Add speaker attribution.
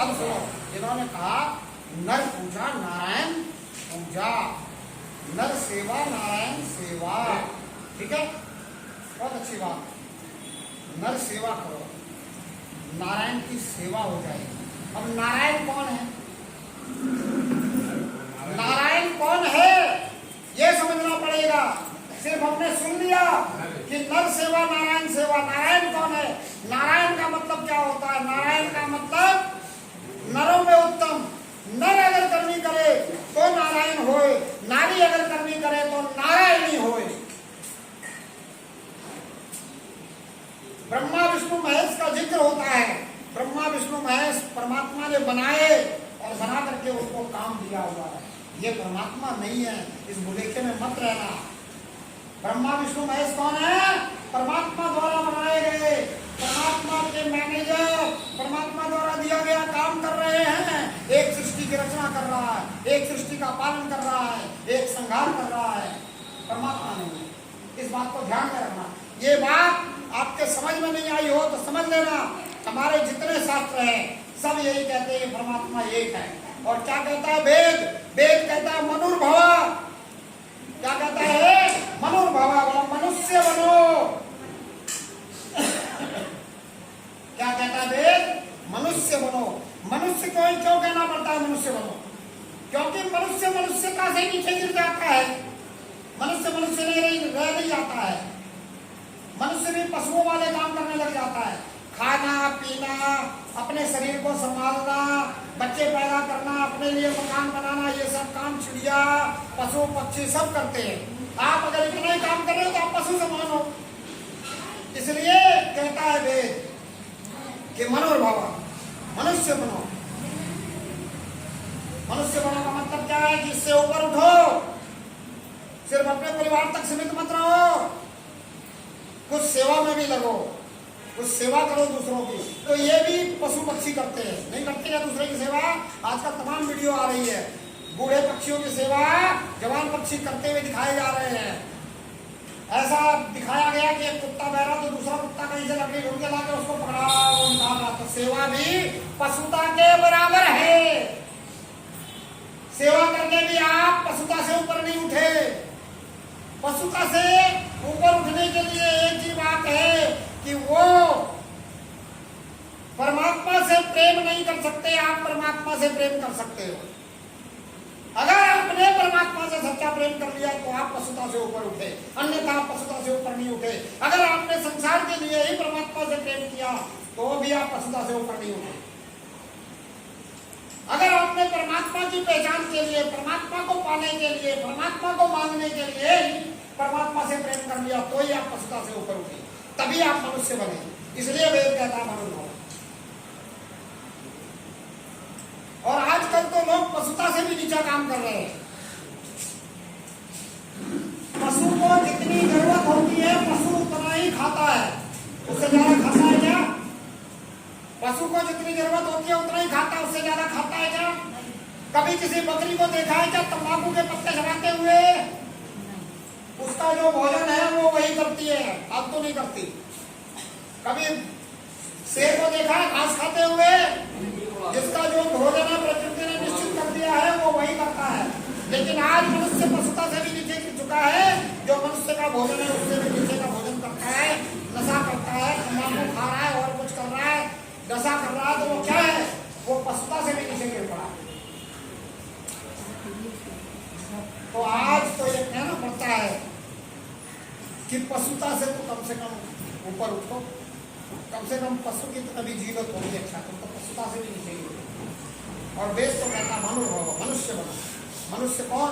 Speaker 1: अब सुनो, इन्होंने कहा नर पूजा नारायण पूजा, नर सेवा नारायण सेवा। ठीक है, बहुत अच्छी बात। नर सेवा करो, नारायण की सेवा हो जाएगी। अब नारायण कौन है? नारायण कौन है ये समझना पड़ेगा। सिर्फ हमने सुन लिया कि नर सेवा नारायण सेवा, नारायण कौन है? नारायण का मतलब क्या होता है? नारायण का मतलब नरों में उत्तम। नर अगर करनी करे तो नारायण होए, नारी अगर करनी करे तो नारायणी होए। ब्रह्मा विष्णु महेश का जिक्र होता है। ब्रह्मा विष्णु महेश परमात्मा ने बनाए और बना करके उसको काम दिया हुआ है। ये परमात्मा नहीं है, इस भुलेखे में मत रहना। ब्रह्मा विष्णु महेश कौन है? परमात्मा द्वारा बनाए गए, परमात्मा के मैनेजर, परमात्मा द्वारा दिया गया काम कर रहे हैं। एक सृष्टि की रचना कर रहा है, एक सृष्टि का पालन कर रहा है, एक संहार कर रहा है, परमात्मा नहीं। इस बात को ध्यान में रखना। ये बात आपके समझ में नहीं आई हो तो समझ लेना, हमारे जितने शास्त्र हैं सब यही कहते हैं परमात्मा एक है। और क्या कहता है वेद? वेद कहता है मनुर्भवा। क्या कहता है? मनुर्भवा, बोला मनुष्य बनो। क्या कहता है वेद? मनुष्य बनो। मनुष्य क्यों कहना पड़ता है मनुष्य बनो? क्योंकि मनुष्य मनुष्यता से नीचे गिर जाता है। मनुष्य मनुष्य रह नहीं जाता है। मनुष्य भी पशुओं वाले काम करने लग जाता है। खाना पीना, अपने शरीर को संभालना, बच्चे पैदा करना, अपने लिए मकान बनाना, ये सब काम चिड़िया पशु पक्षी सब करते हैं। आप अगर इतना ही काम कर रहे हो तो आप पशु समान हो। इसलिए कहता है वेद कि मनोर्भव, मनुष्य बनो। मनुष्य बनो का मतलब क्या है? कि इससे ऊपर उठो, सिर्फ अपने परिवार तक सीमित मत रहो, कुछ सेवा में भी लगो, कुछ सेवा करो दूसरों की। तो ये भी पशु पक्षी करते हैं, नहीं करते हैं दूसरे की सेवा? आजकल तमाम वीडियो आ रही है, बूढ़े पक्षियों की सेवा जवान पक्षी करते हुए दिखाए जा रहे हैं। ऐसा दिखाया गया कि एक कुत्ता बह रहा तो दूसरा कुत्ता कहीं से लकड़ी ढूंढ के लाके उसको पकड़ा वो निकाल रहा। तो सेवा भी पशुता के बराबर है। सेवा करके भी आप पशुता से ऊपर नहीं उठे। पशुता से ऊपर उठने के लिए एक ही बात है कि वो परमात्मा से प्रेम नहीं कर सकते, आप परमात्मा से प्रेम कर सकते हो। अगर आपने परमात्मा से सच्चा प्रेम कर लिया तो आप पशुता से ऊपर उठे, अन्यथा आप पशुता से ऊपर नहीं उठे। अगर आपने संसार के लिए ही परमात्मा से प्रेम किया तो भी आप पशुता से ऊपर नहीं उठे। अगर आपने परमात्मा की पहचान के लिए, परमात्मा को पाने के लिए, परमात्मा को मांगने के लिए परमात्मा से प्रेम कर लिया तो ही आप पशुता से ऊपर उठे, तभी आप मनुष्य बने। इसलिए वेद कहता है मनुर्भव। और आजकल तो लोग पशुता से भी नीचा काम कर रहे हैं। पशु को जितनी जरूरत होती है पशु उतना ही खाता है, उससे ज्यादा खाता है क्या? पशु को जितनी जरूरत होती है उतना ही खाता है, उससे ज्यादा खाता है क्या? कभी किसी बकरी को देखा है क्या तंबाकू के पत्ते चबाते हुए? उसका जो भोजन है वो वही करती है, अब तो नहीं करती। कभी शेर को देखा है घास खाते हुए? जिसका जो भोजन है प्रकृति ने निश्चित कर दिया है वो वही करता है। लेकिन आज मनुष्य पशुता से भी नीचे गिर चुका है। जो मनुष्य का भोजन है उससे भी नीचे का भोजन करता है, नशा करता है, तंबाकू खा रहा है और कुछ कर रहा है, नशा कर रहा है। तो वो क्या है? वो पशुता से भी नीचे गिर पड़ा। तो आज तो ये कहना पड़ता है कि पशुता से तो कम से कम ऊपर उठो, कम से कम पशु की तो कभी जीवित होगी। अच्छा तो पशुता से भी नीचे ही। और वेद तो कहता मनुर्भव, मनुष्य बनो। मनुष्य कौन?